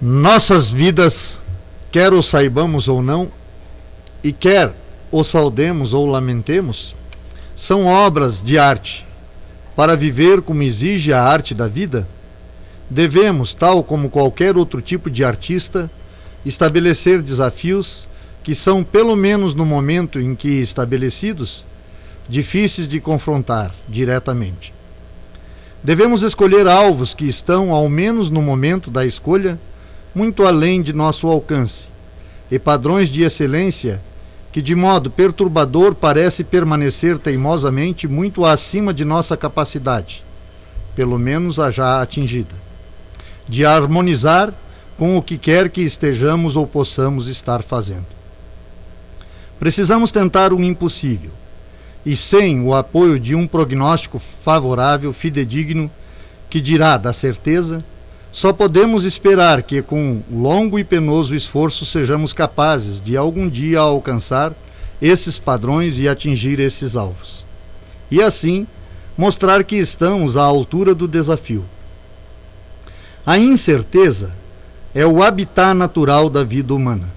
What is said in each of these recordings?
Nossas vidas, quer o saibamos ou não, e quer o saudemos ou lamentemos, são obras de arte. Para viver como exige a arte da vida, devemos, tal como qualquer outro tipo de artista, estabelecer desafios que são, pelo menos no momento em que estabelecidos, difíceis de confrontar diretamente. Devemos escolher alvos que estão, ao menos no momento da escolha, muito além de nosso alcance, e padrões de excelência que, de modo perturbador, parece permanecer teimosamente muito acima de nossa capacidade, pelo menos a já atingida, de harmonizar com o que quer que estejamos ou possamos estar fazendo. Precisamos tentar o impossível, e sem o apoio de um prognóstico favorável, fidedigno, que dirá da certeza, só podemos esperar que, com longo e penoso esforço, sejamos capazes de algum dia alcançar esses padrões e atingir esses alvos. E assim, mostrar que estamos à altura do desafio. A incerteza é o habitat natural da vida humana.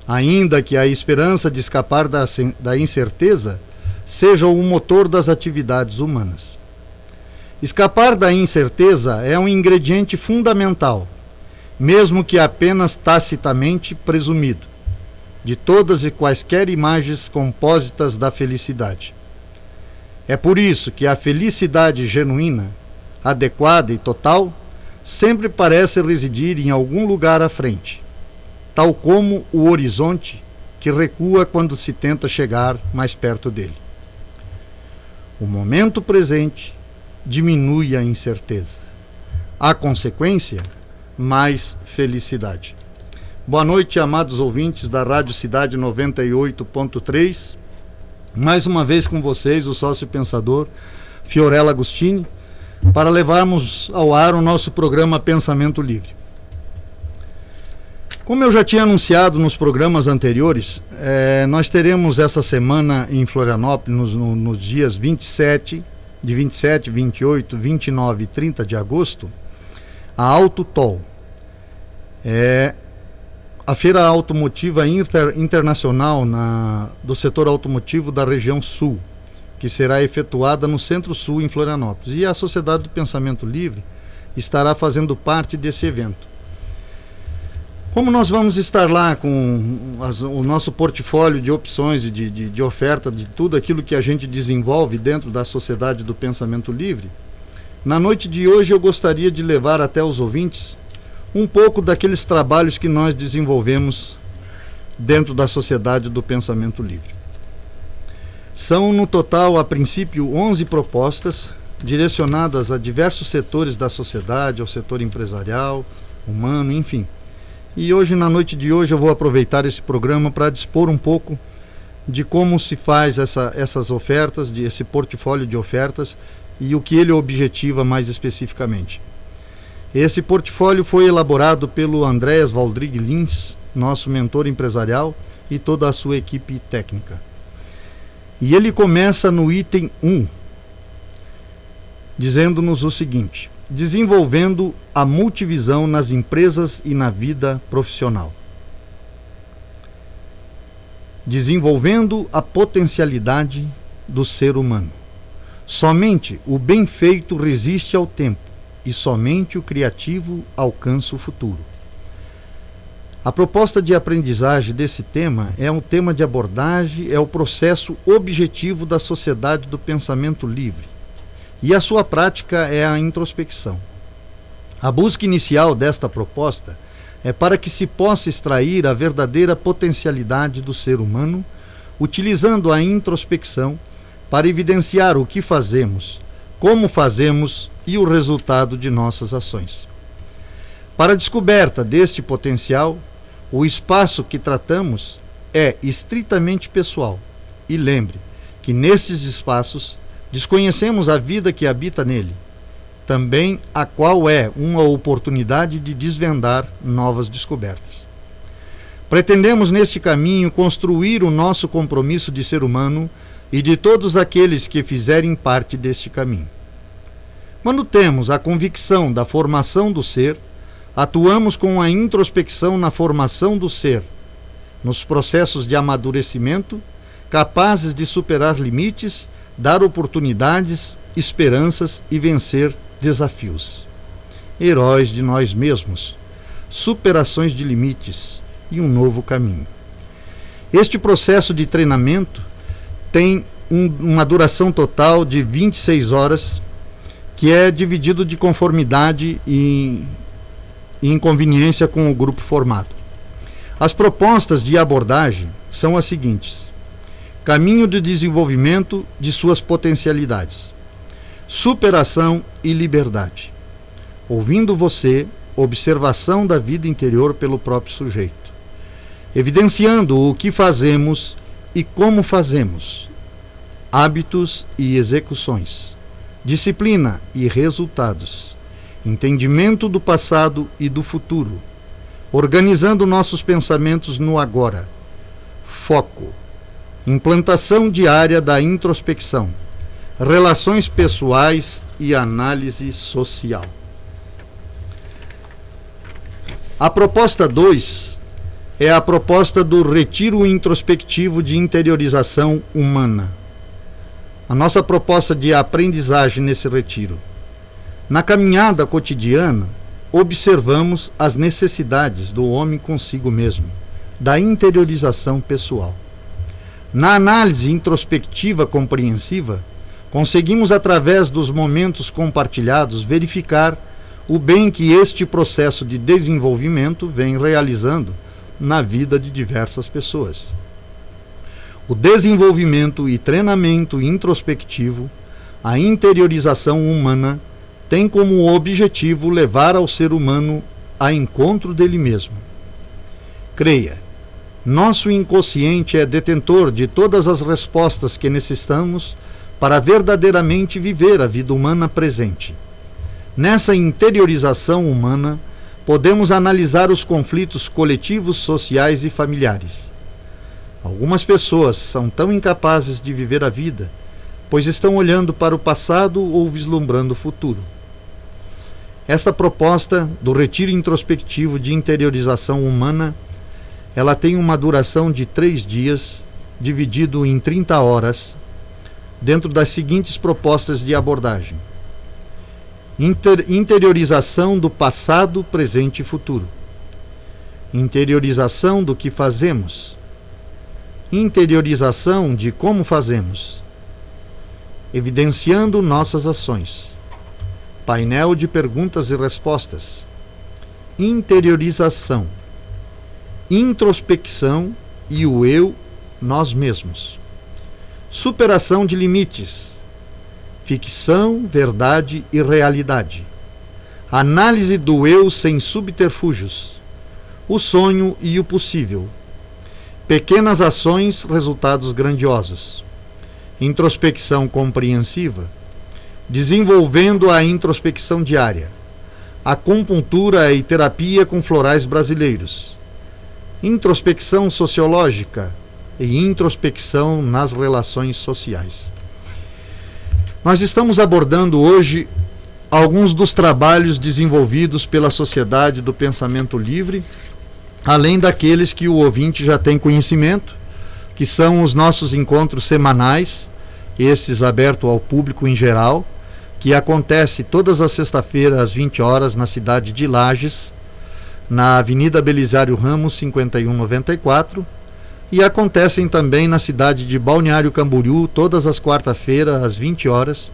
Ainda que a esperança de escapar da incerteza seja o motor das atividades humanas. Escapar da incerteza é um ingrediente fundamental, mesmo que apenas tacitamente presumido, de todas e quaisquer imagens compósitas da felicidade. É por isso que a felicidade genuína, adequada e total, sempre parece residir em algum lugar à frente, tal como o horizonte que recua quando se tenta chegar mais perto dele. O momento presente diminui a incerteza. A consequência, mais felicidade. Boa noite, amados ouvintes da Rádio Cidade 98.3. Mais uma vez com vocês, o sócio pensador Fiorella Agostini, para levarmos ao ar o nosso programa Pensamento Livre. Como eu já tinha anunciado nos programas anteriores, nós teremos essa semana em Florianópolis, nos dias 27, 28, 29 e 30 de agosto, a Autotol. É a Feira Automotiva Internacional do setor automotivo da região sul, que será efetuada no Centro-Sul, em Florianópolis. E a Sociedade do Pensamento Livre estará fazendo parte desse evento. Como nós vamos estar lá com o nosso portfólio de opções e de oferta de tudo aquilo que a gente desenvolve dentro da Sociedade do Pensamento Livre, na noite de hoje eu gostaria de levar até os ouvintes um pouco daqueles trabalhos que nós desenvolvemos dentro da Sociedade do Pensamento Livre. São, no total, a princípio, 11 propostas direcionadas a diversos setores da sociedade, ao setor empresarial, humano, enfim. E hoje, na noite de hoje, eu vou aproveitar esse programa para dispor um pouco de como se faz essas ofertas, esse portfólio de ofertas e o que ele objetiva mais especificamente. Esse portfólio foi elaborado pelo Andréas Valdrig Lins, nosso mentor empresarial, e toda a sua equipe técnica. E ele começa no item 1, dizendo-nos o seguinte: desenvolvendo a multivisão nas empresas e na vida profissional. Desenvolvendo a potencialidade do ser humano. Somente o bem feito resiste ao tempo e somente o criativo alcança o futuro. A proposta de aprendizagem desse tema é um tema de abordagem, é o processo objetivo da Sociedade do Pensamento Livre. E a sua prática é a introspecção. A busca inicial desta proposta é para que se possa extrair a verdadeira potencialidade do ser humano, utilizando a introspecção para evidenciar o que fazemos, como fazemos e o resultado de nossas ações. Para a descoberta deste potencial, o espaço que tratamos é estritamente pessoal. E lembre que nesses espaços desconhecemos a vida que habita nele, também a qual é uma oportunidade de desvendar novas descobertas. Pretendemos neste caminho construir o nosso compromisso de ser humano e de todos aqueles que fizerem parte deste caminho. Quando temos a convicção da formação do ser, Atuamos com a introspecção na formação do ser, nos processos de amadurecimento, capazes de superar limites, dar oportunidades, esperanças e vencer desafios. Heróis de nós mesmos, superações de limites e um novo caminho. Este processo de treinamento tem uma duração total de 26 horas, que é dividido de conformidade e inconveniência com o grupo formado. As propostas de abordagem são as seguintes: caminho de desenvolvimento de suas potencialidades, superação e liberdade, ouvindo você, observação da vida interior pelo próprio sujeito, evidenciando o que fazemos e como fazemos, hábitos e execuções, disciplina e resultados, entendimento do passado e do futuro, organizando nossos pensamentos no agora, foco, implantação diária da introspecção, relações pessoais e análise social. A proposta 2 é a proposta do retiro introspectivo de interiorização humana. A nossa proposta de aprendizagem nesse retiro. Na caminhada cotidiana, observamos as necessidades do homem consigo mesmo, da interiorização pessoal. Na análise introspectiva compreensiva, conseguimos, através dos momentos compartilhados, verificar o bem que este processo de desenvolvimento vem realizando na vida de diversas pessoas. O desenvolvimento e treinamento introspectivo, a interiorização humana, tem como objetivo levar ao ser humano a encontro dele mesmo. Creia, nosso inconsciente é detentor de todas as respostas que necessitamos para verdadeiramente viver a vida humana presente. Nessa interiorização humana, podemos analisar os conflitos coletivos, sociais e familiares. Algumas pessoas são tão incapazes de viver a vida, pois estão olhando para o passado ou vislumbrando o futuro. Esta proposta do retiro introspectivo de interiorização humana, ela tem uma duração de 3 dias, dividido em 30 horas, dentro das seguintes propostas de abordagem: interiorização do passado, presente e futuro, interiorização do que fazemos, interiorização de como fazemos, evidenciando nossas ações, painel de perguntas e respostas, interiorização, introspecção e o eu, nós mesmos, superação de limites, ficção, verdade e realidade, análise do eu sem subterfúgios, o sonho e o possível, pequenas ações, resultados grandiosos, introspecção compreensiva, desenvolvendo a introspecção diária, acupuntura e terapia com florais brasileiros, introspecção sociológica e introspecção nas relações sociais. Nós estamos abordando hoje alguns dos trabalhos desenvolvidos pela Sociedade do Pensamento Livre, além daqueles que o ouvinte já tem conhecimento, que são os nossos encontros semanais, estes abertos ao público em geral, que acontece todas as sextas-feiras às 20 horas na cidade de Lages, na Avenida Belisário Ramos 5194, e acontecem também na cidade de Balneário Camboriú todas as quarta-feiras às 20 horas,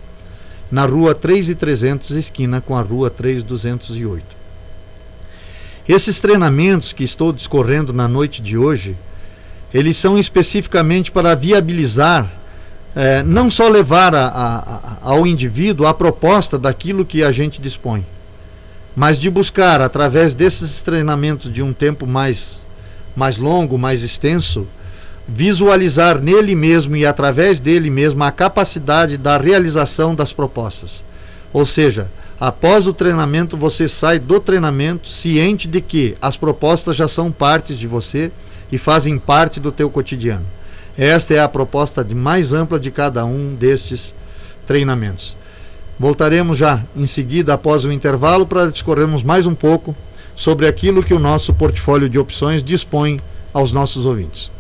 na Rua 3.300, esquina com a Rua 3.208. Esses treinamentos que estou discorrendo na noite de hoje, eles são especificamente para viabilizar, não só levar ao indivíduo a proposta daquilo que a gente dispõe, mas de buscar, através desses treinamentos de um tempo mais longo, mais extenso, visualizar nele mesmo e através dele mesmo a capacidade da realização das propostas. Ou seja, após o treinamento, você sai do treinamento ciente de que as propostas já são parte de você e fazem parte do teu cotidiano. Esta é a proposta mais ampla de cada um destes treinamentos. Voltaremos já em seguida, após o intervalo, para discorrermos mais um pouco sobre aquilo que o nosso portfólio de opções dispõe aos nossos ouvintes.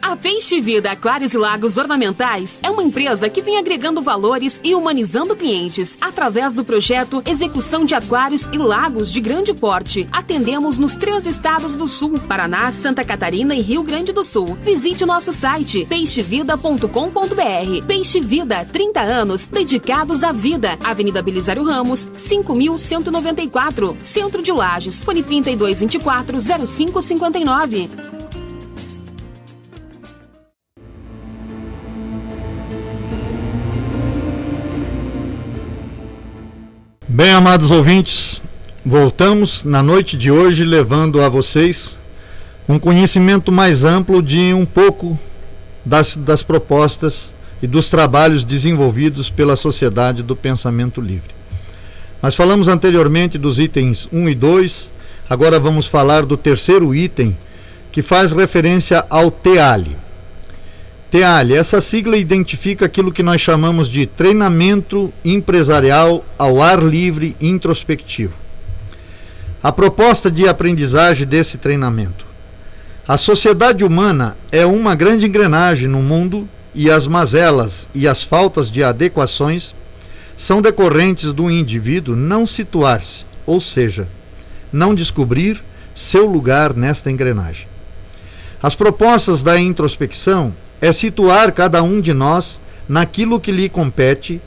A Peixe Vida Aquários e Lagos Ornamentais é uma empresa que vem agregando valores e humanizando clientes. Através do projeto Execução de Aquários e Lagos de Grande Porte, atendemos nos 3 estados do Sul, Paraná, Santa Catarina e Rio Grande do Sul. Visite o nosso site peixevida.com.br. Peixe Vida, 30 anos dedicados à vida. Avenida Belisário Ramos, 5.194, Centro de Lages, fone 3224-0559. Bem, amados ouvintes, voltamos na noite de hoje levando a vocês um conhecimento mais amplo de um pouco das propostas e dos trabalhos desenvolvidos pela Sociedade do Pensamento Livre. Nós falamos anteriormente dos itens 1 e 2, agora vamos falar do terceiro item, que faz referência ao TEALI. TEALI, essa sigla identifica aquilo que nós chamamos de treinamento empresarial ao ar livre introspectivo. A proposta de aprendizagem desse treinamento. A sociedade humana é uma grande engrenagem no mundo e as mazelas e as faltas de adequações são decorrentes do indivíduo não situar-se, ou seja, não descobrir seu lugar nesta engrenagem. As propostas da introspecção é situar cada um de nós naquilo que lhe compete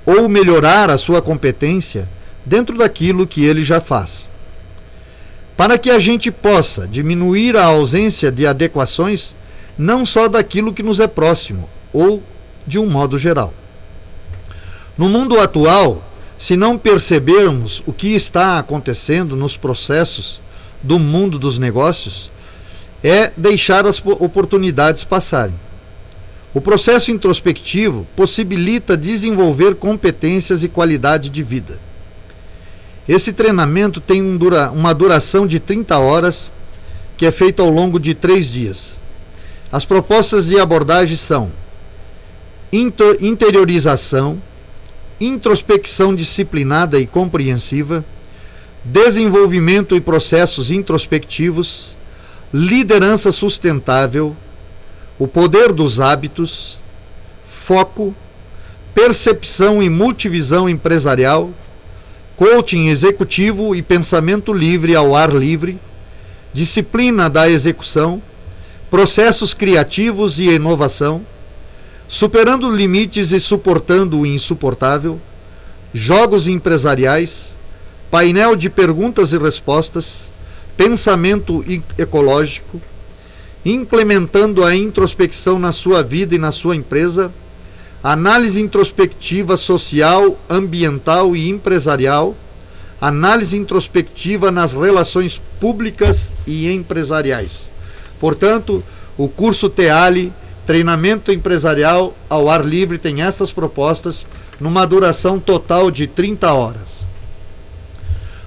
ou melhorar a sua competência dentro daquilo que ele já faz. Para que a gente possa diminuir a ausência de adequações, não só daquilo que nos é próximo, ou de um modo geral. No mundo atual, se não percebermos o que está acontecendo nos processos do mundo dos negócios, é deixar as oportunidades passarem. O processo introspectivo possibilita desenvolver competências e qualidade de vida. Esse treinamento tem uma duração de 30 horas, que é feito ao longo de 3 dias. As propostas de abordagem são interiorização, introspecção disciplinada e compreensiva, desenvolvimento e processos introspectivos, liderança sustentável, o poder dos hábitos, foco, percepção e multivisão empresarial, coaching executivo e pensamento livre ao ar livre, disciplina da execução, processos criativos e inovação, superando limites e suportando o insuportável, jogos empresariais, painel de perguntas e respostas, pensamento ecológico, implementando a introspecção na sua vida e na sua empresa, análise introspectiva social, ambiental e empresarial, análise introspectiva nas relações públicas e empresariais. Portanto, o curso TEALI, Treinamento Empresarial ao Ar Livre, tem essas propostas numa duração total de 30 horas.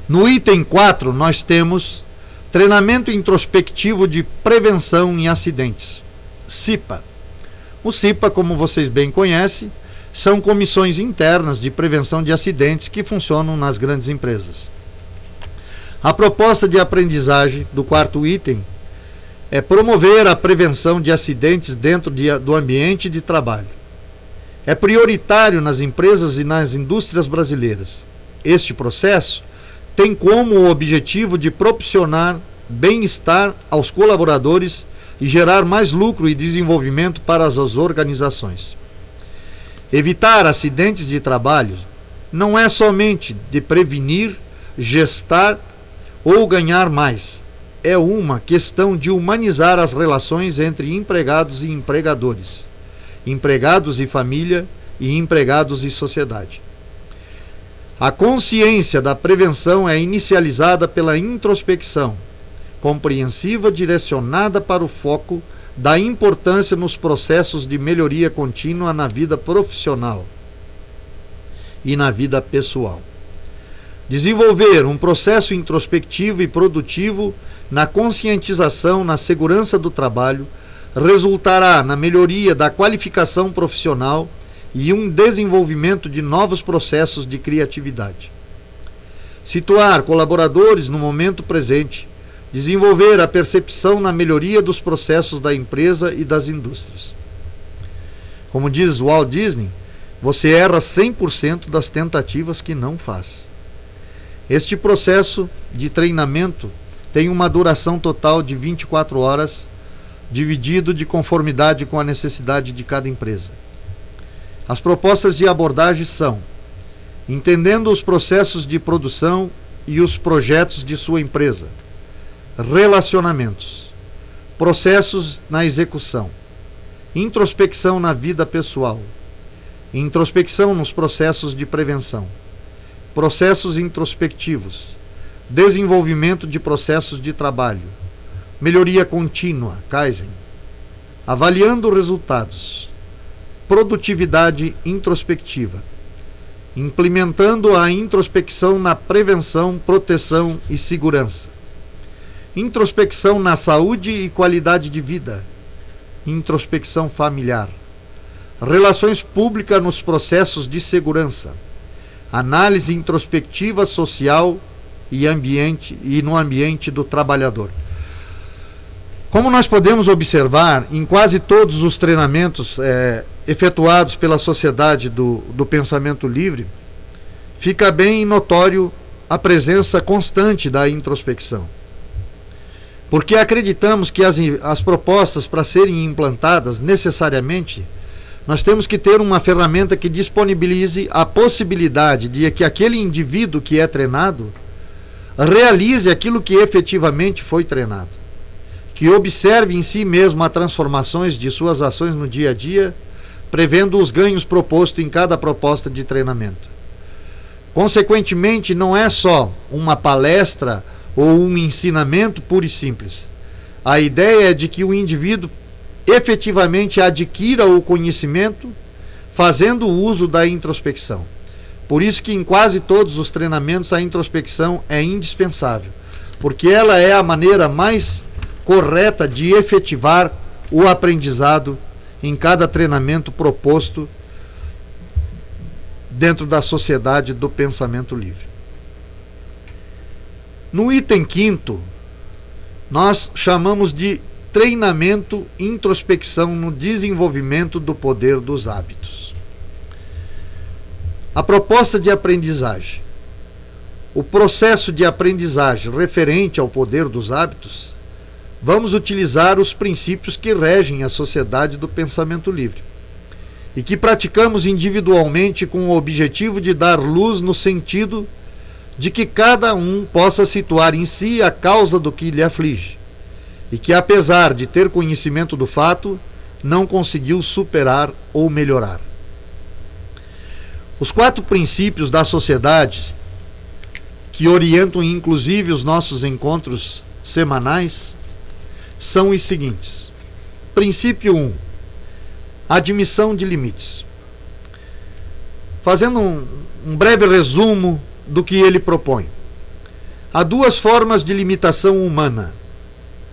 No item 4, nós temos Treinamento Introspectivo de Prevenção em Acidentes, CIPA. O CIPA, como vocês bem conhecem, são comissões internas de prevenção de acidentes que funcionam nas grandes empresas. A proposta de aprendizagem do 4º item é promover a prevenção de acidentes dentro do ambiente de trabalho. É prioritário nas empresas e nas indústrias brasileiras. Este processo tem como objetivo de proporcionar bem-estar aos colaboradores e gerar mais lucro e desenvolvimento para as organizações. Evitar acidentes de trabalho não é somente de prevenir, gestar ou ganhar mais. É uma questão de humanizar as relações entre empregados e empregadores, empregados e família e empregados e sociedade. A consciência da prevenção é inicializada pela introspecção compreensiva direcionada para o foco da importância nos processos de melhoria contínua na vida profissional e na vida pessoal. Desenvolver um processo introspectivo e produtivo na conscientização, na segurança do trabalho, resultará na melhoria da qualificação profissional e um desenvolvimento de novos processos de criatividade. Situar colaboradores no momento presente, desenvolver a percepção na melhoria dos processos da empresa e das indústrias. Como diz Walt Disney, você erra 100% das tentativas que não faz. Este processo de treinamento tem uma duração total de 24 horas, dividido de conformidade com a necessidade de cada empresa. As propostas de abordagem são: entendendo os processos de produção e os projetos de sua empresa, relacionamentos, processos na execução, introspecção na vida pessoal, introspecção nos processos de prevenção, processos introspectivos, desenvolvimento de processos de trabalho, melhoria contínua, Kaizen, avaliando resultados, produtividade introspectiva, implementando a introspecção na prevenção, proteção e segurança, introspecção na saúde e qualidade de vida, introspecção familiar, relações públicas nos processos de segurança, análise introspectiva social e no ambiente do trabalhador. Como nós podemos observar, em quase todos os treinamentos efetuados pela Sociedade do Pensamento Livre, fica bem notório a presença constante da introspecção. Porque acreditamos que as propostas, para serem implantadas necessariamente, nós temos que ter uma ferramenta que disponibilize a possibilidade de que aquele indivíduo que é treinado realize aquilo que efetivamente foi treinado, que observe em si mesmo as transformações de suas ações no dia a dia, prevendo os ganhos propostos em cada proposta de treinamento. Consequentemente, não é só uma palestra ou um ensinamento puro e simples. A ideia é de que o indivíduo efetivamente adquira o conhecimento fazendo uso da introspecção. Por isso que em quase todos os treinamentos a introspecção é indispensável, porque ela é a maneira mais correta de efetivar o aprendizado em cada treinamento proposto dentro da Sociedade do Pensamento Livre. No item 5º, nós chamamos de treinamento introspecção no desenvolvimento do poder dos hábitos. A proposta de aprendizagem. O processo de aprendizagem referente ao poder dos hábitos, vamos utilizar os princípios que regem a Sociedade do Pensamento Livre e que praticamos individualmente com o objetivo de dar luz no sentido de que cada um possa situar em si a causa do que lhe aflige e que, apesar de ter conhecimento do fato, não conseguiu superar ou melhorar. Os 4 princípios da sociedade, que orientam inclusive os nossos encontros semanais, são os seguintes. Princípio 1. Admissão de limites. Fazendo um breve resumo do que ele propõe. Há 2 formas de limitação humana.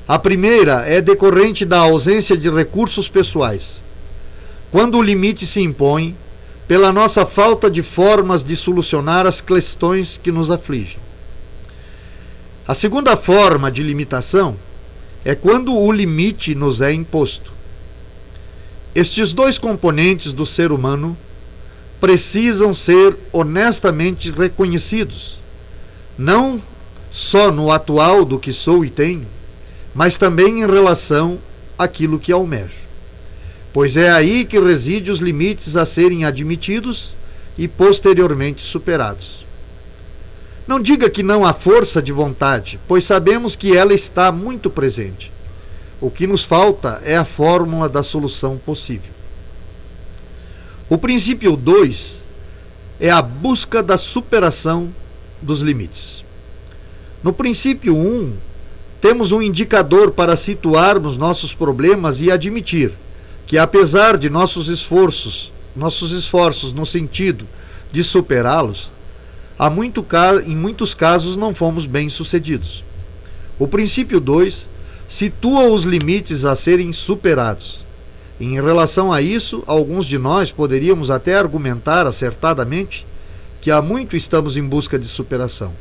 A primeira é decorrente da ausência de recursos pessoais, quando o limite se impõe pela nossa falta de formas de solucionar as questões que nos afligem. A segunda forma de limitação é quando o limite nos é imposto. Estes 2 componentes do ser humano precisam ser honestamente reconhecidos, não só no atual do que sou e tenho, mas também em relação àquilo que almejo. Pois é aí que residem os limites a serem admitidos e posteriormente superados. Não diga que não há força de vontade, pois sabemos que ela está muito presente. O que nos falta é a fórmula da solução possível. O princípio 2 é a busca da superação dos limites. No princípio 1, temos um indicador para situarmos nossos problemas e admitir que, apesar de nossos esforços no sentido de superá-los, em muitos casos não fomos bem-sucedidos. O princípio 2 situa os limites a serem superados. Em relação a isso, alguns de nós poderíamos até argumentar acertadamente que há muito estamos em busca de superação.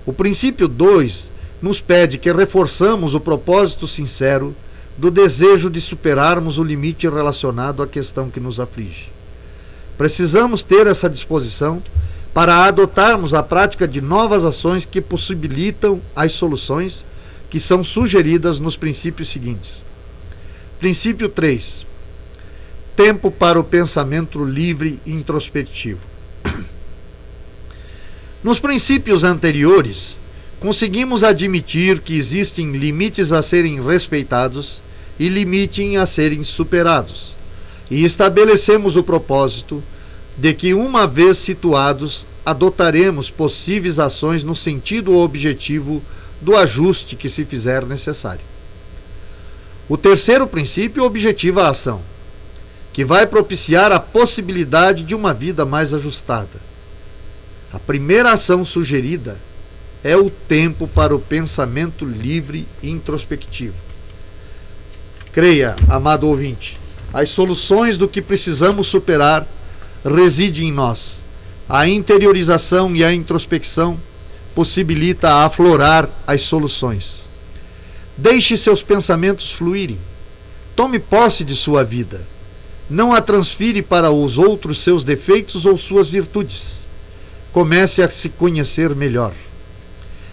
O princípio 2 nos pede que reforçamos o propósito sincero do desejo de superarmos o limite relacionado à questão que nos aflige. Precisamos ter essa disposição para adotarmos a prática de novas ações que possibilitam as soluções que são sugeridas nos princípios seguintes. Princípio 3. Tempo para o pensamento livre e introspectivo. Nos princípios anteriores, conseguimos admitir que existem limites a serem respeitados e limites a serem superados, e estabelecemos o propósito de que, uma vez situados, adotaremos possíveis ações no sentido objetivo do ajuste que se fizer necessário. O terceiro princípio objetiva a ação, que vai propiciar a possibilidade de uma vida mais ajustada. A primeira ação sugerida é o tempo para o pensamento livre e introspectivo. Creia, amado ouvinte, as soluções do que precisamos superar residem em nós. A interiorização e a introspecção possibilita aflorar as soluções. Deixe seus pensamentos fluírem. Tome posse de sua vida. Não a transfire para os outros seus defeitos ou suas virtudes. Comece a se conhecer melhor.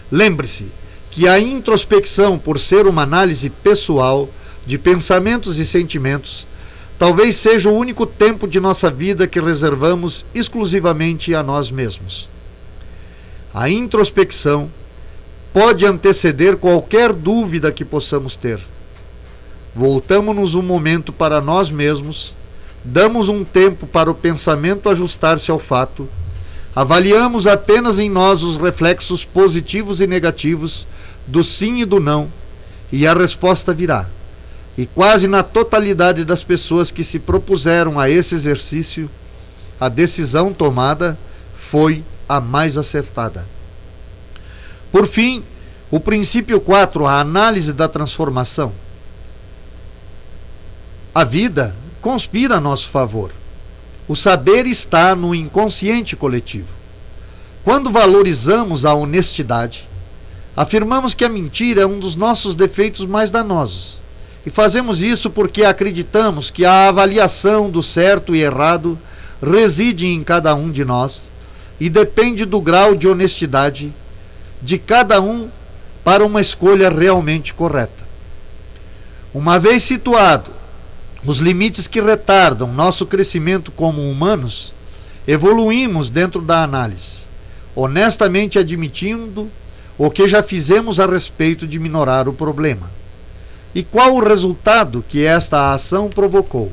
Lembre-se que a introspecção, por ser uma análise pessoal de pensamentos e sentimentos, talvez seja o único tempo de nossa vida que reservamos exclusivamente a nós mesmos. A introspecção pode anteceder qualquer dúvida que possamos ter. Voltamos-nos um momento para nós mesmos, damos um tempo para o pensamento ajustar-se ao fato, avaliamos apenas em nós os reflexos positivos e negativos do sim e do não, e a resposta virá. E quase na totalidade das pessoas que se propuseram a esse exercício, a decisão tomada foi a mais acertada. Por fim, o princípio 4, a análise da transformação. A vida conspira a nosso favor. O saber está no inconsciente coletivo. Quando valorizamos a honestidade, afirmamos que a mentira é um dos nossos defeitos mais danosos. E fazemos isso porque acreditamos que a avaliação do certo e errado reside em cada um de nós e depende do grau de honestidade de cada um para uma escolha realmente correta. Uma vez situado os limites que retardam nosso crescimento como humanos, evoluímos dentro da análise, honestamente admitindo o que já fizemos a respeito de minorar o problema. E qual o resultado que esta ação provocou?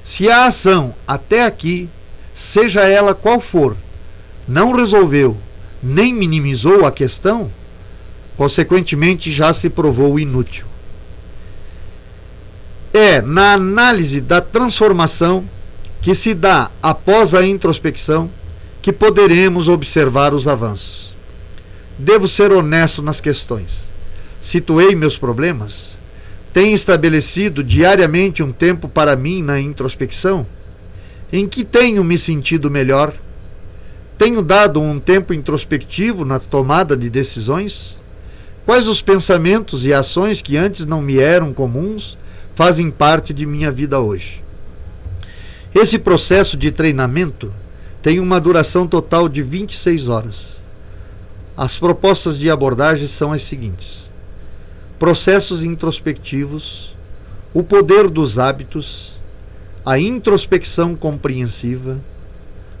Se a ação até aqui, seja ela qual for, não resolveu nem minimizou a questão, consequentemente já se provou inútil. É na análise da transformação que se dá após a introspecção que poderemos observar os avanços. Devo ser honesto nas questões. Situei meus problemas? Tenho estabelecido diariamente um tempo para mim na introspecção? Em que tenho me sentido melhor? Tenho dado um tempo introspectivo na tomada de decisões? Quais os pensamentos e ações que antes não me eram comuns fazem parte de minha vida hoje? Esse processo de treinamento tem uma duração total de 26 horas. As propostas de abordagem são as seguintes: processos introspectivos, o poder dos hábitos, a introspecção compreensiva,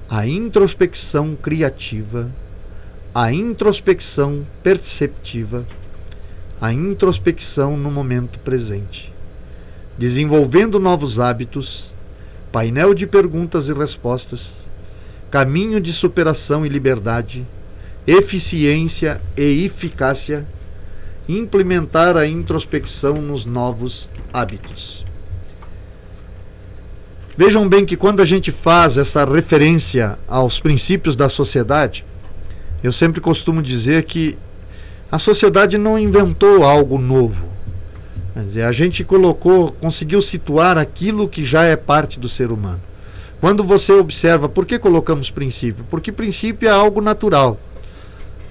a introspecção criativa, a introspecção perceptiva, a introspecção no momento presente, desenvolvendo novos hábitos, painel de perguntas e respostas, caminho de superação e liberdade, eficiência e eficácia, implementar a introspecção nos novos hábitos. Vejam bem que quando a gente faz essa referência aos princípios da sociedade, eu sempre costumo dizer que A sociedade não inventou algo novo. Quer dizer, a gente conseguiu situar aquilo que já é parte do ser humano. Quando você observa, por que colocamos princípio? Porque princípio é algo natural,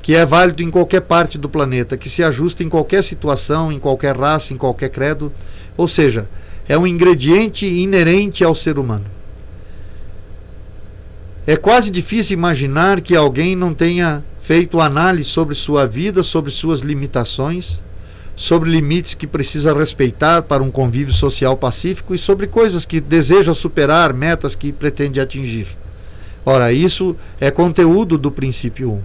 que é válido em qualquer parte do planeta, que se ajusta em qualquer situação, em qualquer raça, em qualquer credo. Ou seja, é um ingrediente inerente ao ser humano. É quase difícil imaginar que alguém não tenha feito análise sobre sua vida, sobre suas limitações, sobre limites que precisa respeitar para um convívio social pacífico e sobre coisas que deseja superar, metas que pretende atingir. Ora, isso é conteúdo do princípio 1.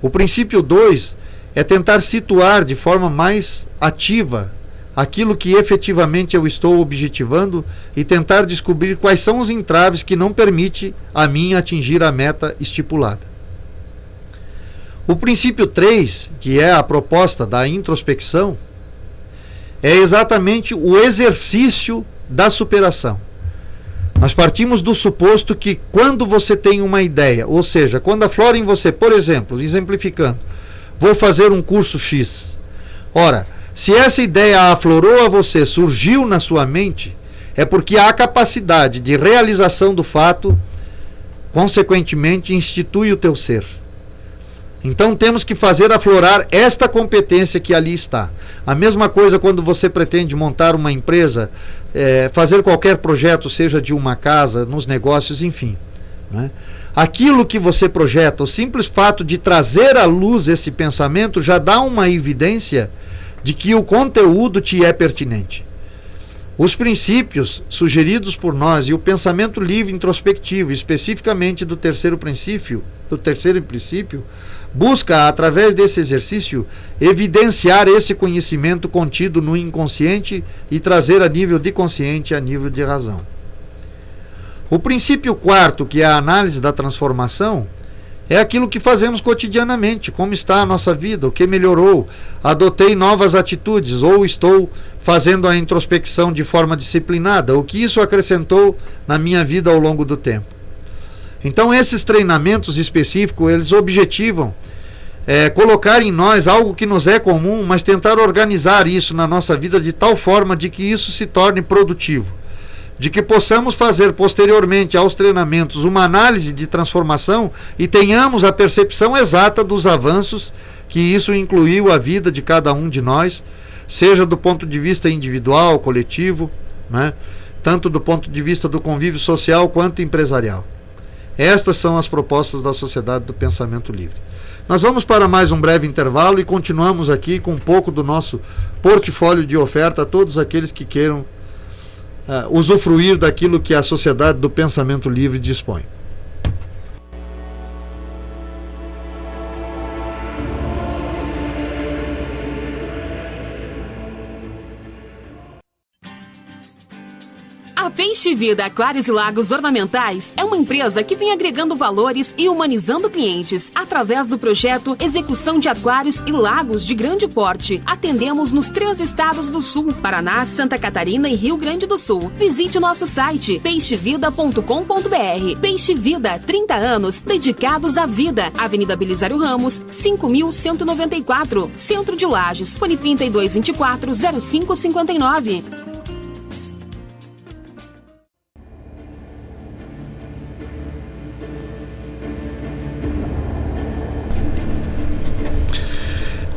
O princípio 2 é tentar situar de forma mais ativa aquilo que efetivamente eu estou objetivando e tentar descobrir quais são os entraves que não permitem a mim atingir a meta estipulada. O princípio 3, que é a proposta da introspecção, é exatamente o exercício da superação. Nós partimos do suposto que quando você tem uma ideia, ou seja, quando aflora em você, por exemplo, exemplificando, vou fazer um curso X. Ora, se essa ideia aflorou a você, surgiu na sua mente, é porque há capacidade de realização do fato, consequentemente institui o teu ser. Então temos que fazer aflorar esta competência que ali está. A mesma coisa quando você pretende montar uma empresa, fazer qualquer projeto, seja de uma casa, nos negócios, enfim. Né? Aquilo que você projeta, o simples fato de trazer à luz esse pensamento já dá uma evidência de que o conteúdo te é pertinente. Os princípios sugeridos por nós e o pensamento livre introspectivo, especificamente do terceiro princípio, busca, através desse exercício, evidenciar esse conhecimento contido no inconsciente e trazer a nível de consciente, a nível de razão. O princípio 4, que é a análise da transformação, é aquilo que fazemos cotidianamente, como está a nossa vida, o que melhorou, adotei novas atitudes ou estou fazendo a introspecção de forma disciplinada, o que isso acrescentou na minha vida ao longo do tempo. Então esses treinamentos específicos, eles objetivam colocar em nós algo que nos é comum, mas tentar organizar isso na nossa vida de tal forma de que isso se torne produtivo. De que possamos fazer posteriormente aos treinamentos uma análise de transformação e tenhamos a percepção exata dos avanços que isso incluiu a vida de cada um de nós, seja do ponto de vista individual, coletivo, né? Tanto do ponto de vista do convívio social quanto empresarial. Estas são as propostas da Sociedade do Pensamento Livre. Nós vamos para mais um breve intervalo e continuamos aqui com um pouco do nosso portfólio de oferta a todos aqueles que queiram usufruir daquilo que a Sociedade do Pensamento Livre dispõe. A Peixe Vida Aquários e Lagos Ornamentais é uma empresa que vem agregando valores e humanizando clientes através do projeto Execução de Aquários e Lagos de Grande Porte. Atendemos nos 3 estados do Sul, Paraná, Santa Catarina e Rio Grande do Sul. Visite nosso site peixevida.com.br. Peixe Vida, 30 anos dedicados à vida. Avenida Belisário Ramos, 5.194, Centro de Lages. Fone 3224-0559.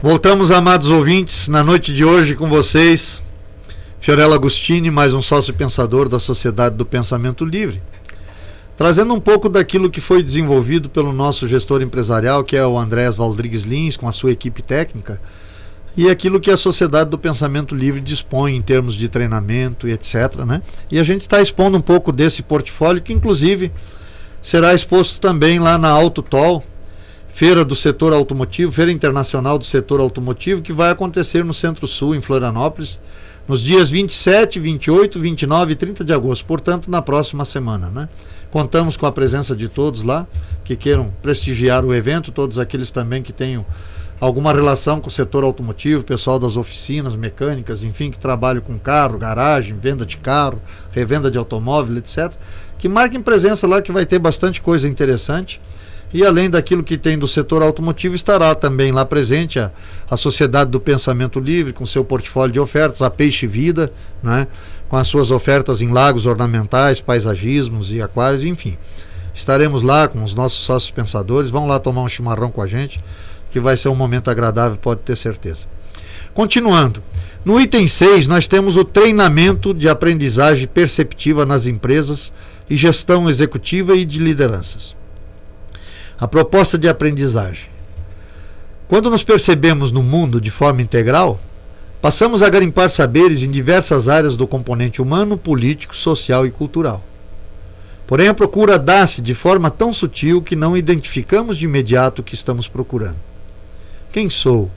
Voltamos, amados ouvintes, na noite de hoje com vocês, Fiorello Agostini, mais um sócio pensador da Sociedade do Pensamento Livre, trazendo um pouco daquilo que foi desenvolvido pelo nosso gestor empresarial, que é o Andrés Valdrigues Lins, com a sua equipe técnica, e aquilo que a Sociedade do Pensamento Livre dispõe em termos de treinamento e etc. Né? E a gente está expondo um pouco desse portfólio, que inclusive será exposto também lá na AutoTol, Feira do Setor Automotivo, Feira Internacional do Setor Automotivo, que vai acontecer no Centro-Sul, em Florianópolis, nos dias 27, 28, 29 e 30 de agosto, portanto, na próxima semana. Né? Contamos com a presença de todos lá, que queiram prestigiar o evento, todos aqueles também que tenham alguma relação com o setor automotivo, pessoal das oficinas mecânicas, enfim, que trabalham com carro, garagem, venda de carro, revenda de automóvel, etc., que marquem presença lá, que vai ter bastante coisa interessante. E além daquilo que tem do setor automotivo, estará também lá presente a Sociedade do Pensamento Livre, com seu portfólio de ofertas, a Peixe Vida, né, com as suas ofertas em lagos ornamentais, paisagismos e aquários, enfim. Estaremos lá com os nossos sócios pensadores, vão lá tomar um chimarrão com a gente, que vai ser um momento agradável, pode ter certeza. Continuando, no item 6 nós temos o treinamento de aprendizagem perceptiva nas empresas e gestão executiva e de lideranças. A proposta de aprendizagem. Quando nos percebemos no mundo de forma integral, passamos a garimpar saberes em diversas áreas do componente humano, político, social e cultural. Porém, a procura dá-se de forma tão sutil que não identificamos de imediato o que estamos procurando. Quem sou?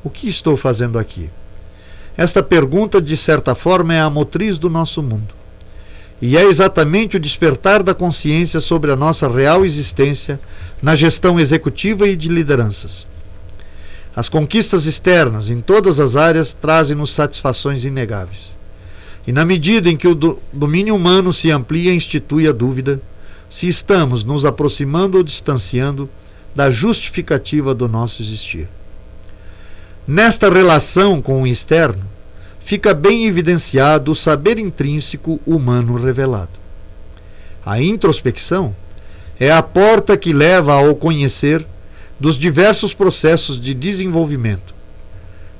O que estou fazendo aqui? Esta pergunta, de certa forma, é a motriz do nosso mundo. E é exatamente o despertar da consciência sobre a nossa real existência na gestão executiva e de lideranças. As conquistas externas em todas as áreas trazem-nos satisfações inegáveis. E na medida em que o domínio humano se amplia e institui a dúvida, se estamos nos aproximando ou distanciando da justificativa do nosso existir. Nesta relação com o externo, fica bem evidenciado o saber intrínseco humano revelado. A introspecção é a porta que leva ao conhecer dos diversos processos de desenvolvimento.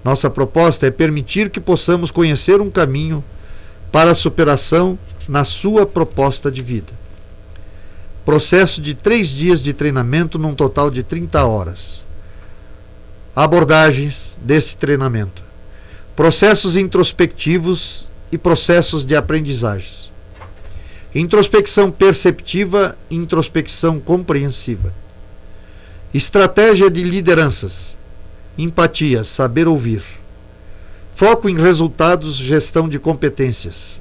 Nossa proposta é permitir que possamos conhecer um caminho para a superação na sua proposta de vida. Processo de 3 dias de treinamento num total de 30 horas. Abordagens desse treinamento. Processos introspectivos e processos de aprendizagens. Introspecção perceptiva e introspecção compreensiva. Estratégia de lideranças. Empatia, saber ouvir. Foco em resultados, gestão de competências.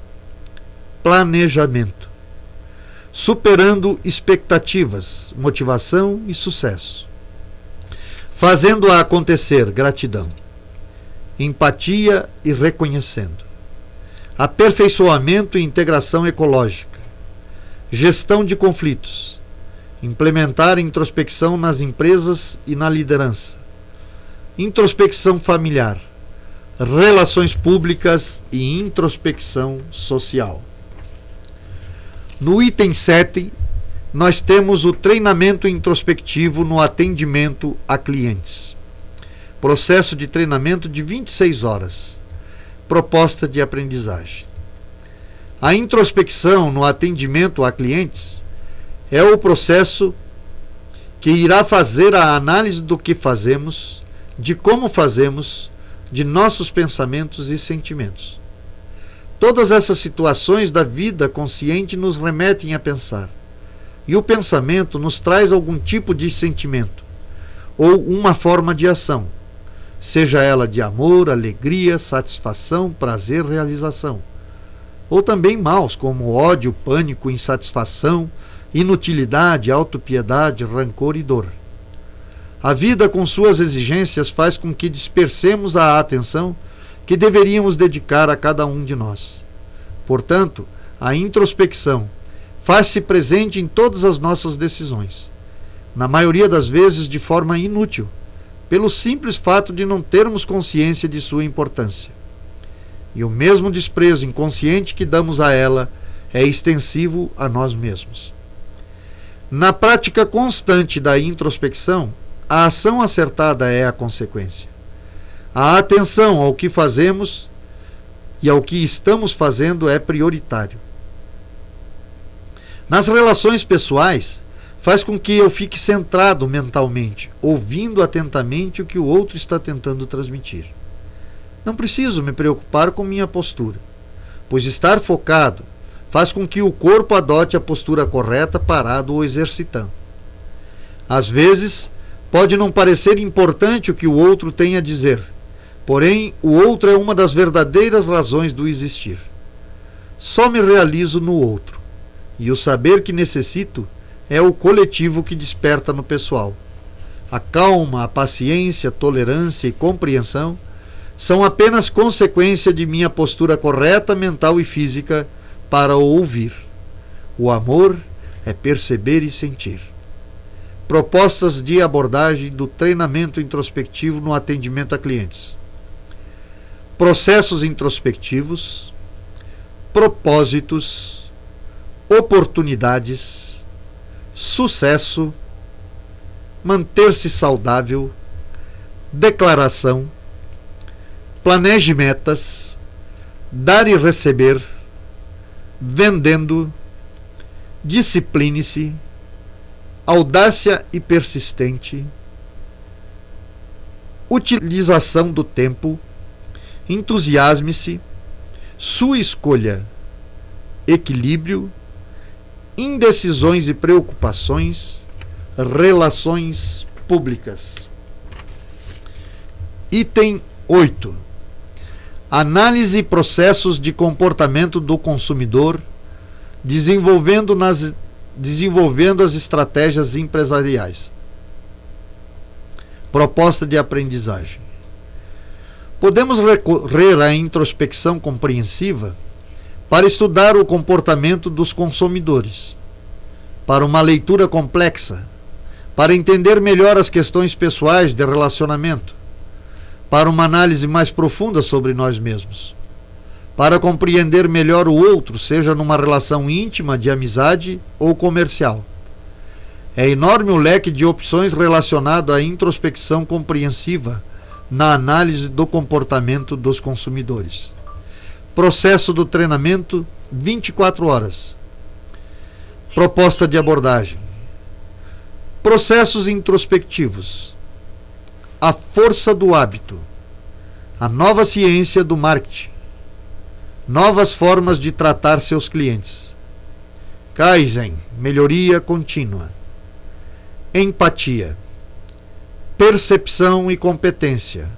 Planejamento. Superando expectativas, motivação e sucesso. Fazendo-a acontecer, gratidão. Empatia e reconhecendo. Aperfeiçoamento e integração ecológica. Gestão de conflitos. Implementar introspecção nas empresas e na liderança. Introspecção familiar. Relações públicas e introspecção social. No item 7, nós temos o treinamento introspectivo no atendimento a clientes. Processo de treinamento de 26 horas. Proposta de aprendizagem. A introspecção no atendimento a clientes é o processo que irá fazer a análise do que fazemos, de como fazemos, de nossos pensamentos e sentimentos. Todas essas situações da vida consciente nos remetem a pensar. E o pensamento nos traz algum tipo de sentimento, ou uma forma de ação, seja ela de amor, alegria, satisfação, prazer, realização. Ou também maus, como ódio, pânico, insatisfação, inutilidade, autopiedade, rancor e dor. A vida com suas exigências faz com que dispersemos a atenção que deveríamos dedicar a cada um de nós. Portanto, a introspecção faz-se presente em todas as nossas decisões, na maioria das vezes de forma inútil, pelo simples fato de não termos consciência de sua importância. E o mesmo desprezo inconsciente que damos a ela é extensivo a nós mesmos. Na prática constante da introspecção, a ação acertada é a consequência. A atenção ao que fazemos e ao que estamos fazendo é prioritário. Nas relações pessoais, faz com que eu fique centrado mentalmente, ouvindo atentamente o que o outro está tentando transmitir. Não preciso me preocupar com minha postura, pois estar focado faz com que o corpo adote a postura correta parado ou exercitando. Às vezes, pode não parecer importante o que o outro tem a dizer, porém, o outro é uma das verdadeiras razões do existir. Só me realizo no outro, e o saber que necessito é o coletivo que desperta no pessoal. A calma, a paciência, a tolerância e compreensão são apenas consequência de minha postura correta mental e física para ouvir. O amor é perceber e sentir. propostas de abordagem do treinamento introspectivo no atendimento a clientes, processos introspectivos, propósitos, oportunidades, sucesso, manter-se saudável, declaração, planeje metas, dar e receber, vendendo, discipline-se, audácia e persistente, utilização do tempo, entusiasme-se, sua escolha, equilíbrio, indecisões e preocupações, relações públicas. Item 8. Análise e processos de comportamento do consumidor, desenvolvendo as estratégias empresariais. Proposta de aprendizagem. Podemos recorrer à introspecção compreensiva para estudar o comportamento dos consumidores, para uma leitura complexa, para entender melhor as questões pessoais de relacionamento, para uma análise mais profunda sobre nós mesmos, para compreender melhor o outro, seja numa relação íntima, de amizade ou comercial. É enorme o leque de opções relacionado à introspecção compreensiva na análise do comportamento dos consumidores. Processo do treinamento, 24 horas. Proposta de abordagem. Processos introspectivos. A força do hábito. A nova ciência do marketing. Novas formas de tratar seus clientes. Kaizen, melhoria contínua. Empatia. Percepção e competência.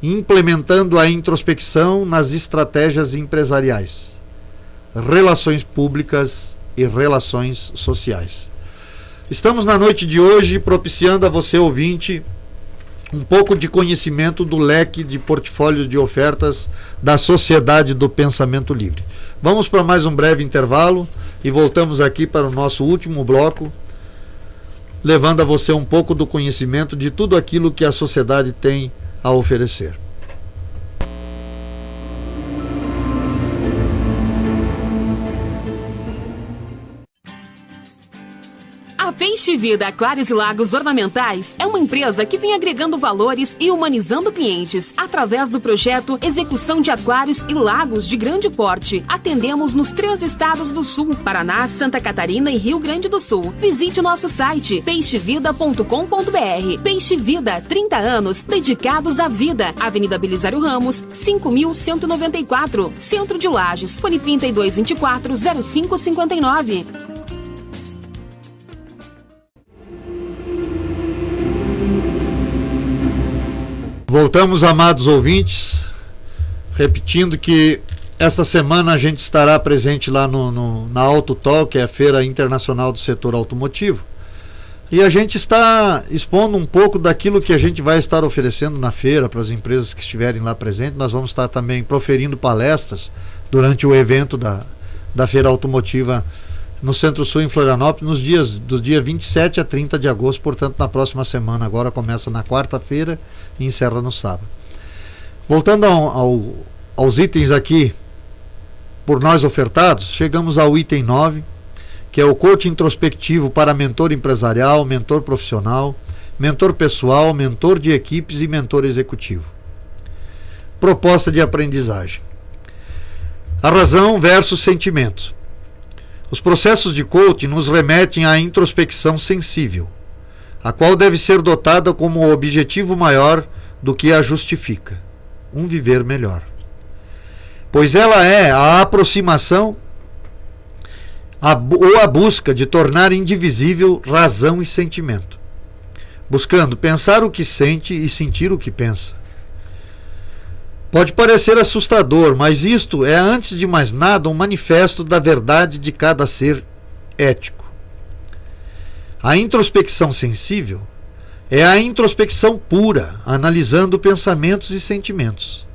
Implementando a introspecção nas estratégias empresariais. Relações públicas e relações sociais. Estamos na noite de hoje propiciando a você, ouvinte, um pouco de conhecimento do leque de portfólios de ofertas da Sociedade do Pensamento Livre. Vamos para mais um breve intervalo e voltamos aqui para o nosso último bloco, levando a você um pouco do conhecimento de tudo aquilo que a sociedade tem a oferecer. A Peixe Vida Aquários e Lagos Ornamentais é uma empresa que vem agregando valores e humanizando clientes através do projeto Execução de Aquários e Lagos de Grande Porte. Atendemos nos 3 estados do Sul: Paraná, Santa Catarina e Rio Grande do Sul. Visite nosso site peixevida.com.br. Peixe Vida, 30 anos dedicados à vida. Avenida Belisário Ramos, 5.194, Centro de Lages. Fone 3224-0559. Voltamos, amados ouvintes, repetindo que esta semana a gente estará presente lá na Autotalk, que é a Feira Internacional do Setor Automotivo, e a gente está expondo um pouco daquilo que a gente vai estar oferecendo na feira para as empresas que estiverem lá presentes. Nós vamos estar também proferindo palestras durante o evento da Feira Automotiva no Centro-Sul, em Florianópolis, do dia 27 a 30 de agosto, portanto na próxima semana. Agora começa na quarta-feira e encerra no sábado. Voltando aos itens aqui por nós ofertados, chegamos ao item 9, que é o coaching introspectivo para mentor empresarial, mentor profissional, mentor pessoal, mentor de equipes e mentor executivo. Proposta de aprendizagem. A razão versus sentimento. Os processos de coaching nos remetem à introspecção sensível, a qual deve ser dotada como o objetivo maior do que a justifica, um viver melhor. Pois ela é a aproximação ou a busca de tornar indivisível razão e sentimento, buscando pensar o que sente e sentir o que pensa. Pode parecer assustador, mas isto é, antes de mais nada, um manifesto da verdade de cada ser ético. A introspecção sensível é a introspecção pura, analisando pensamentos e sentimentos.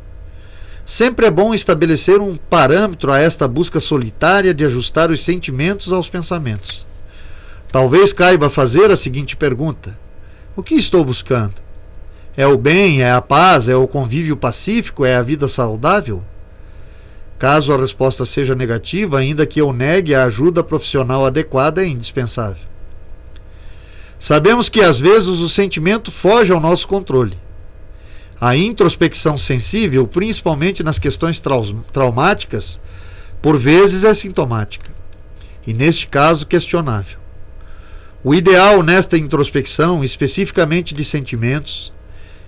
Sempre é bom estabelecer um parâmetro a esta busca solitária de ajustar os sentimentos aos pensamentos, Talvez caiba fazer a seguinte pergunta: o que estou buscando? É o bem, é a paz, é o convívio pacífico, é a vida saudável? Caso a resposta seja negativa, ainda que eu negue, a ajuda profissional adequada é indispensável. Sabemos que às vezes o sentimento foge ao nosso controle. A introspecção sensível, principalmente nas questões traumáticas, por vezes é sintomática, e neste caso questionável. O ideal nesta introspecção, especificamente de sentimentos,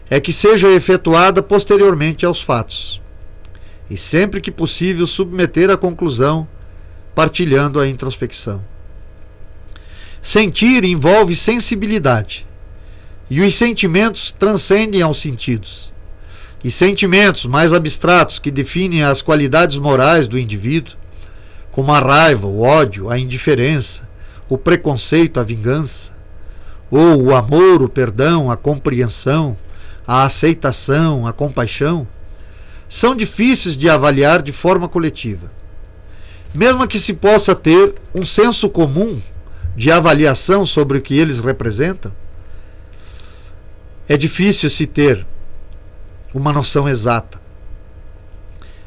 é que seja efetuada posteriormente aos fatos, e sempre que possível submeter a conclusão, partilhando a introspecção. Sentir envolve sensibilidade, e os sentimentos transcendem aos sentidos. E sentimentos mais abstratos que definem as qualidades morais do indivíduo, como a raiva, o ódio, a indiferença, o preconceito, a vingança, ou o amor, o perdão, a compreensão, a aceitação, a compaixão, são difíceis de avaliar de forma coletiva. Mesmo que se possa ter um senso comum de avaliação sobre o que eles representam, é difícil se ter uma noção exata.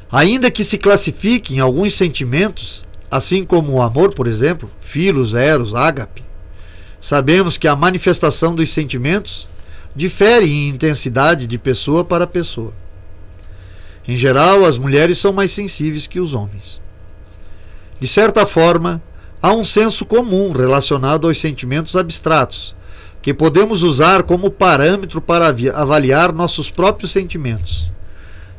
Ainda que se classifiquem alguns sentimentos, assim como o amor, por exemplo, filos, eros, ágape, sabemos que a manifestação dos sentimentos difere em intensidade de pessoa para pessoa. Em geral, as mulheres são mais sensíveis que os homens. De certa forma, há um senso comum relacionado aos sentimentos abstratos, que podemos usar como parâmetro para avaliar nossos próprios sentimentos,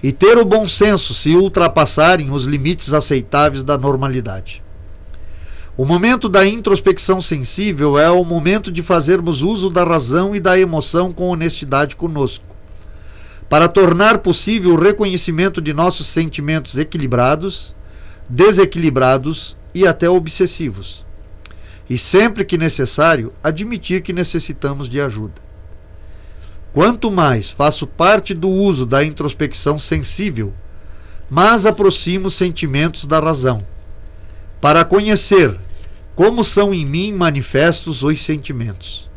e ter o bom senso se ultrapassarem os limites aceitáveis da normalidade. O momento da introspecção sensível é o momento de fazermos uso da razão e da emoção com honestidade conosco, para tornar possível o reconhecimento de nossos sentimentos equilibrados, desequilibrados e até obsessivos. E sempre que necessário, admitir que necessitamos de ajuda. Quanto mais faço parte do uso da introspecção sensível, mais aproximo os sentimentos da razão, para conhecer como são em mim manifestos os sentimentos.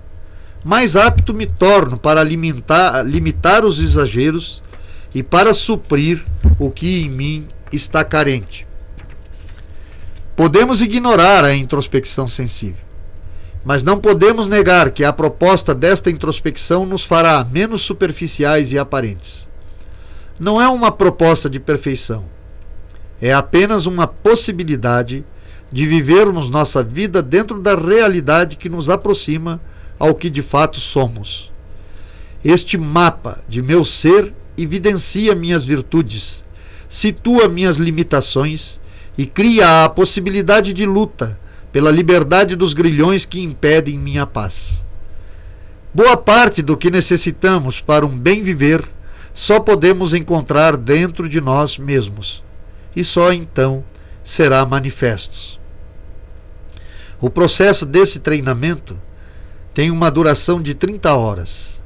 Mais apto me torno para limitar os exageros e para suprir o que em mim está carente. Podemos ignorar a introspecção sensível, mas não podemos negar que a proposta desta introspecção nos fará menos superficiais e aparentes. Não é uma proposta de perfeição, é apenas uma possibilidade de vivermos nossa vida dentro da realidade que nos aproxima ao que de fato somos. Este mapa de meu ser evidencia minhas virtudes, situa minhas limitações e cria a possibilidade de luta pela liberdade dos grilhões que impedem minha paz. Boa parte do que necessitamos para um bem viver só podemos encontrar dentro de nós mesmos, e só então será manifesto. O processo desse treinamento tem uma duração de 30 horas.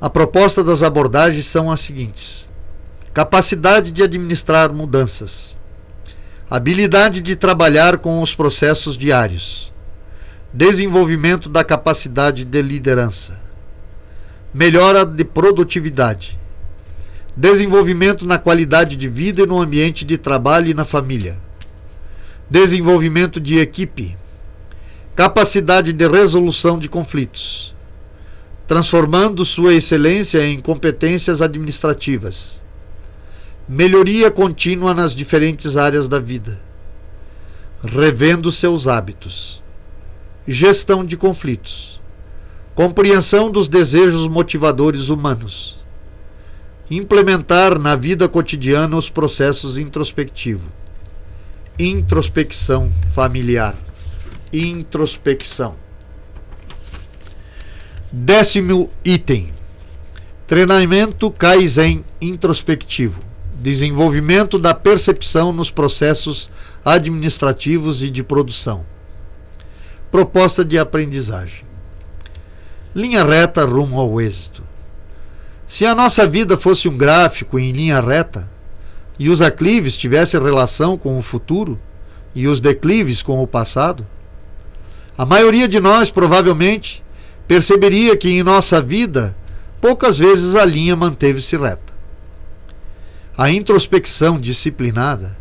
A proposta das abordagens são as seguintes: capacidade de administrar mudanças, habilidade de trabalhar com os processos diários, desenvolvimento da capacidade de liderança, melhora de produtividade, desenvolvimento na qualidade de vida e no ambiente de trabalho e na família, desenvolvimento de equipe, capacidade de resolução de conflitos, transformando sua excelência em competências administrativas, melhoria contínua nas diferentes áreas da vida, revendo seus hábitos, gestão de conflitos, compreensão dos desejos motivadores humanos, implementar na vida cotidiana os processos introspectivos, introspecção familiar, introspecção. 10º item: treinamento Kaizen introspectivo, desenvolvimento da percepção nos processos administrativos e de produção. Proposta de aprendizagem. Linha reta rumo ao êxito. Se a nossa vida fosse um gráfico em linha reta, e os aclives tivessem relação com o futuro, e os declives com o passado, A maioria de nós provavelmente perceberia que em nossa vida poucas vezes a linha manteve-se reta. A introspecção disciplinada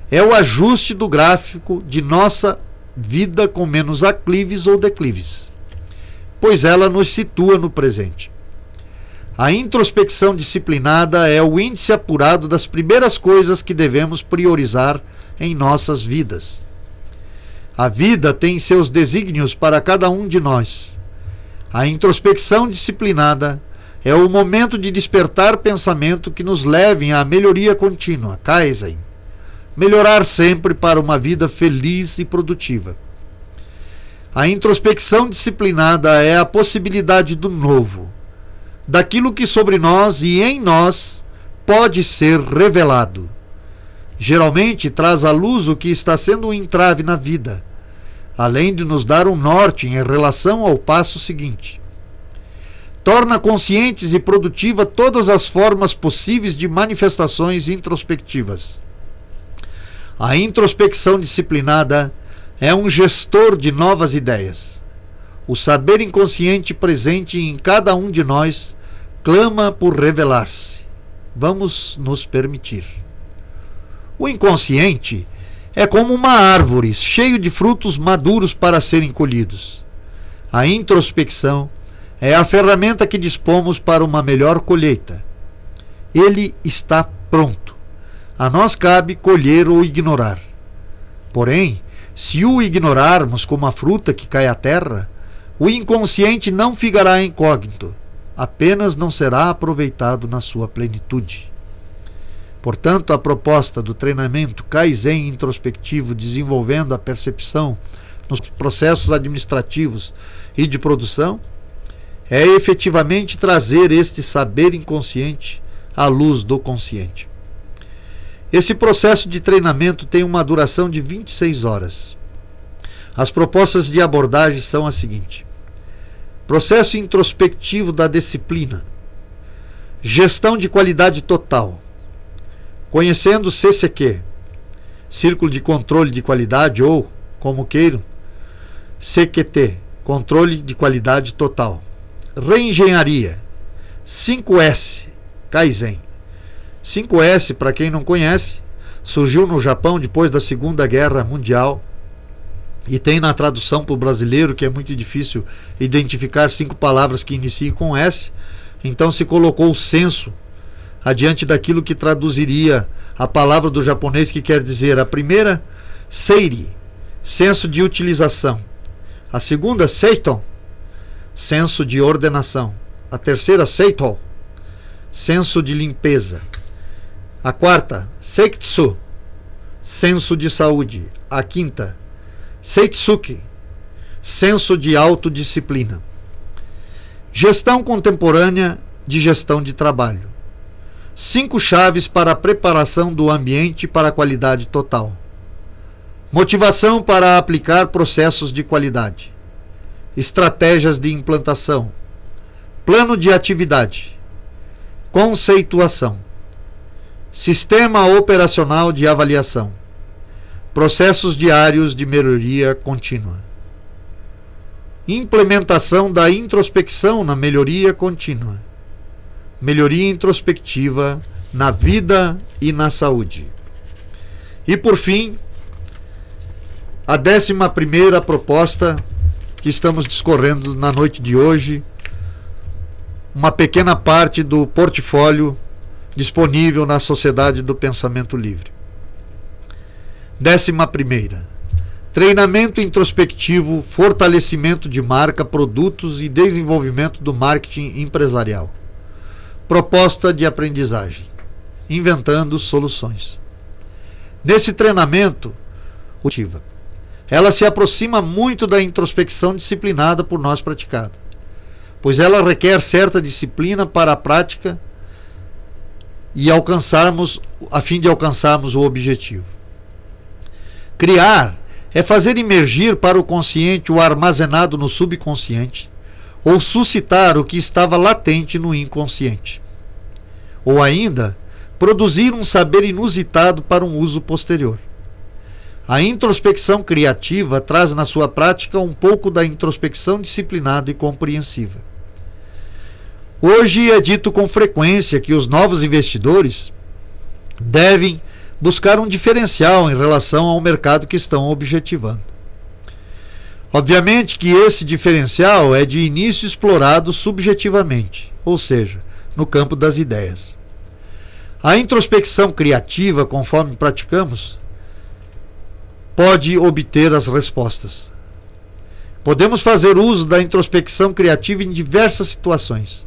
é o ajuste do gráfico de nossa vida com menos aclives ou declives, pois ela nos situa no presente. A introspecção disciplinada é o índice apurado das primeiras coisas que devemos priorizar em nossas vidas. A vida tem seus desígnios para cada um de nós. A introspecção disciplinada é o momento de despertar pensamento que nos levem à melhoria contínua, Kaizen. Melhorar sempre para uma vida feliz e produtiva. A introspecção disciplinada é a possibilidade do novo, daquilo que sobre nós e em nós pode ser revelado. Geralmente traz à luz o que está sendo um entrave na vida, além de nos dar um norte em relação ao passo seguinte. Torna conscientes e produtiva todas as formas possíveis de manifestações introspectivas. A introspecção disciplinada é um gestor de novas ideias. O saber inconsciente presente em cada um de nós clama por revelar-se. Vamos nos permitir. O inconsciente é como uma árvore cheia de frutos maduros para serem colhidos. A introspecção é a ferramenta que dispomos para uma melhor colheita. Ele está pronto. A nós cabe colher ou ignorar. Porém, se o ignorarmos como a fruta que cai à terra, o inconsciente não ficará incógnito, apenas não será aproveitado na sua plenitude. Portanto, a proposta do treinamento Kaizen introspectivo desenvolvendo a percepção nos processos administrativos e de produção é efetivamente trazer este saber inconsciente à luz do consciente. Esse processo de treinamento tem uma duração de 26 horas. As propostas de abordagem são as seguintes: processo introspectivo da disciplina, gestão de qualidade total, conhecendo o CCQ, Círculo de Controle de Qualidade, ou, como queiram, CQT, Controle de Qualidade Total, reengenharia, 5S, Kaizen. 5S, para quem não conhece, surgiu no Japão depois da Segunda Guerra Mundial e tem na tradução para o brasileiro, que é muito difícil identificar 5 palavras que iniciem com S, então se colocou o senso adiante daquilo que traduziria a palavra do japonês, que quer dizer a primeira, seiri, senso de utilização, a segunda, seiton, senso de ordenação, a terceira, seito, senso de limpeza, a quarta, seitsu, senso de saúde, a quinta, seitsuki, senso de autodisciplina. Gestão contemporânea de gestão de trabalho. 5 chaves para a preparação do ambiente para a qualidade total. Motivação para aplicar processos de qualidade. Estratégias de implantação. Plano de atividade. Conceituação. Sistema operacional de avaliação. Processos diários de melhoria contínua. Implementação da introspecção na melhoria contínua. Melhoria introspectiva na vida e na saúde. E por fim, a 11ª proposta que estamos discorrendo na noite de hoje, uma pequena parte do portfólio disponível na Sociedade do Pensamento Livre. 11ª, treinamento introspectivo, fortalecimento de marca, produtos e desenvolvimento do marketing empresarial. Proposta de aprendizagem, inventando soluções. Nesse treinamento, ela se aproxima muito da introspecção disciplinada por nós praticada, pois ela requer certa disciplina para a prática e a fim de alcançarmos o objetivo. Criar é fazer emergir para o consciente o armazenado no subconsciente, ou suscitar o que estava latente no inconsciente. Ou ainda, produzir um saber inusitado para um uso posterior. A introspecção criativa traz na sua prática um pouco da introspecção disciplinada e compreensiva. Hoje é dito com frequência que os novos investidores devem buscar um diferencial em relação ao mercado que estão objetivando. Obviamente que esse diferencial é de início explorado subjetivamente, ou seja, no campo das ideias. A introspecção criativa, conforme praticamos, pode obter as respostas. Podemos fazer uso da introspecção criativa em diversas situações,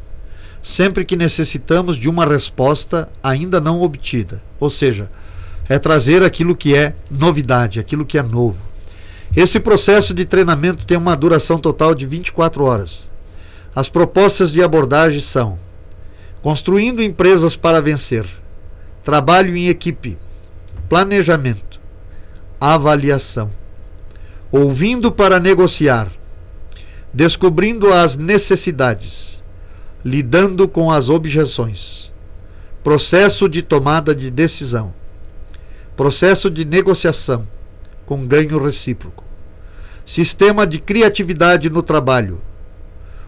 sempre que necessitamos de uma resposta ainda não obtida, ou seja, é trazer aquilo que é novidade, aquilo que é novo. Esse processo de treinamento tem uma duração total de 24 horas. As propostas de abordagem são: construindo empresas para vencer, trabalho em equipe, planejamento, avaliação, ouvindo para negociar, descobrindo as necessidades, lidando com as objeções, processo de tomada de decisão, processo de negociação com ganho recíproco, sistema de criatividade no trabalho,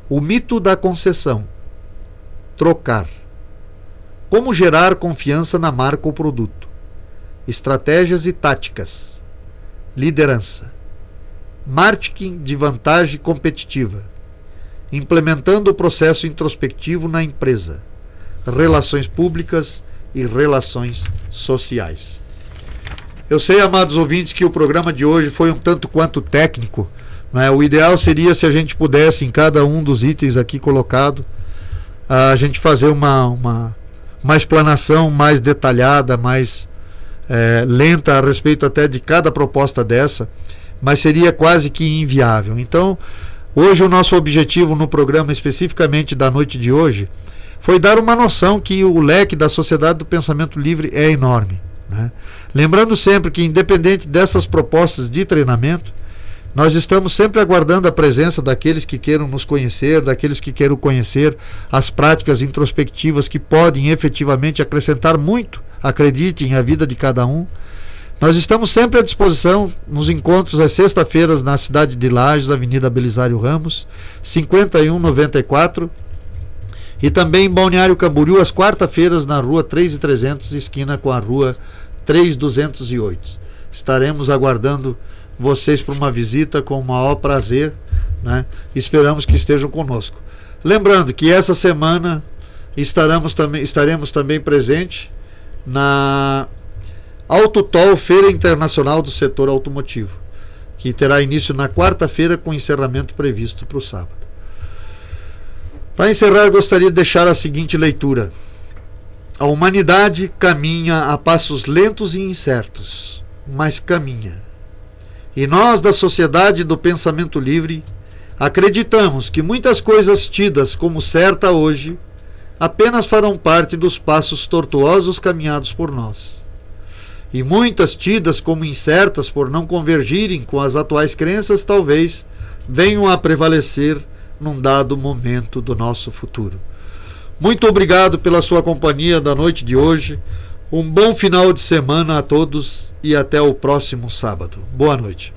o mito da concessão, trocar, como gerar confiança na marca ou produto, estratégias e táticas, liderança, marketing de vantagem competitiva, implementando o processo introspectivo na empresa, relações públicas e relações sociais. Eu sei, amados ouvintes, que o programa de hoje foi um tanto quanto técnico, né? O ideal seria se a gente pudesse, em cada um dos itens aqui colocado, a gente fazer uma explanação mais detalhada, mais lenta a respeito até de cada proposta dessa, mas seria quase que inviável. Então, hoje o nosso objetivo no programa, especificamente da noite de hoje, foi dar uma noção que o leque da Sociedade do Pensamento Livre é enorme, né? Lembrando sempre que, independente dessas propostas de treinamento, nós estamos sempre aguardando a presença daqueles que queiram nos conhecer, daqueles que queiram conhecer as práticas introspectivas que podem efetivamente acrescentar muito, acreditem, a vida de cada um. Nós estamos sempre à disposição nos encontros às sextas-feiras na cidade de Lages, Avenida Belisário Ramos, 5194, e também em Balneário Camboriú, às quarta-feiras, na rua 3300, esquina com a rua 3208. Estaremos aguardando vocês para uma visita com o maior prazer, né? Esperamos que estejam conosco. Lembrando que essa semana estaremos também presentes na Autotol, Feira Internacional do Setor Automotivo, que terá início na quarta-feira com encerramento previsto para o sábado. Para encerrar, gostaria de deixar a seguinte leitura: a humanidade caminha a passos lentos e incertos, mas caminha. E nós, da Sociedade do Pensamento Livre, acreditamos que muitas coisas tidas como certa hoje apenas farão parte dos passos tortuosos caminhados por nós. E muitas tidas como incertas por não convergirem com as atuais crenças, talvez venham a prevalecer num dado momento do nosso futuro. Muito obrigado pela sua companhia da noite de hoje. Um bom final de semana a todos e até o próximo sábado. Boa noite.